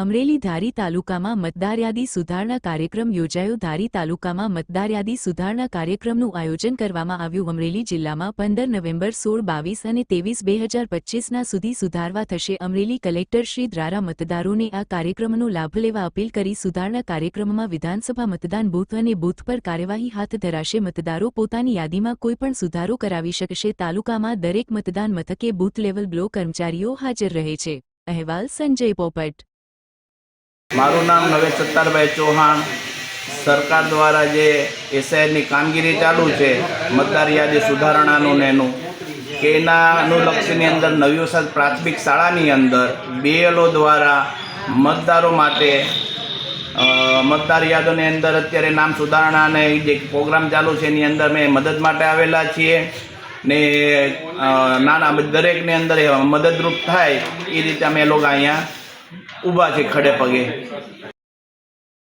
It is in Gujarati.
અમરેલી ધારી તાલુકામાં મતદાર યાદી સુધારણા કાર્યક્રમ યોજાયો। ધારી તાલુકામાં મતદાર યાદી સુધારણા કાર્યક્રમનું આયોજન કરવામાં આવ્યું। અમરેલી જિલ્લામાં 15 નવેમ્બર 16, 22 અને 23, 2025ના સુધી સુધારવા થશે। અમરેલી કલેક્ટર શ્રી દ્વારા મતદારોને આ કાર્યક્રમનો લાભ લેવા અપીલ કરી। સુધારણા કાર્યક્રમમાં વિધાનસભા મતદાન બૂથ અને બૂથ પર કાર્યવાહી હાથ ધરાશે। મતદારો પોતાની યાદીમાં કોઈપણ સુધારો કરાવી શકશે। તાલુકામાં દરેક મતદાન મથકે બૂથ લેવલ બ્લોક કર્મચારીઓ હાજર રહે છે। અહેવાલ સંજય પોપટ। મારું નામ નવેશ સત્તારભાઈ ચૌહાણ। સરકાર દ્વારા જે એસઆઈની કામગીરી ચાલુ છે મતદાર યાદી સુધારણાનું ને એનું કે એના અનુલક્ષીની અંદર નવી વસાહત પ્રાથમિક શાળાની અંદર BLO દ્વારા મતદારો માટે મતદાર યાદોની અંદર અત્યારે નામ સુધારણાને જે પ્રોગ્રામ ચાલુ છે એની અંદર મેં મદદ માટે આવેલા છીએ ને નાના દરેકની અંદર મદદરૂપ થાય એ રીતે અમે લોકો અહીંયા ઊભા છે ખડે પગે।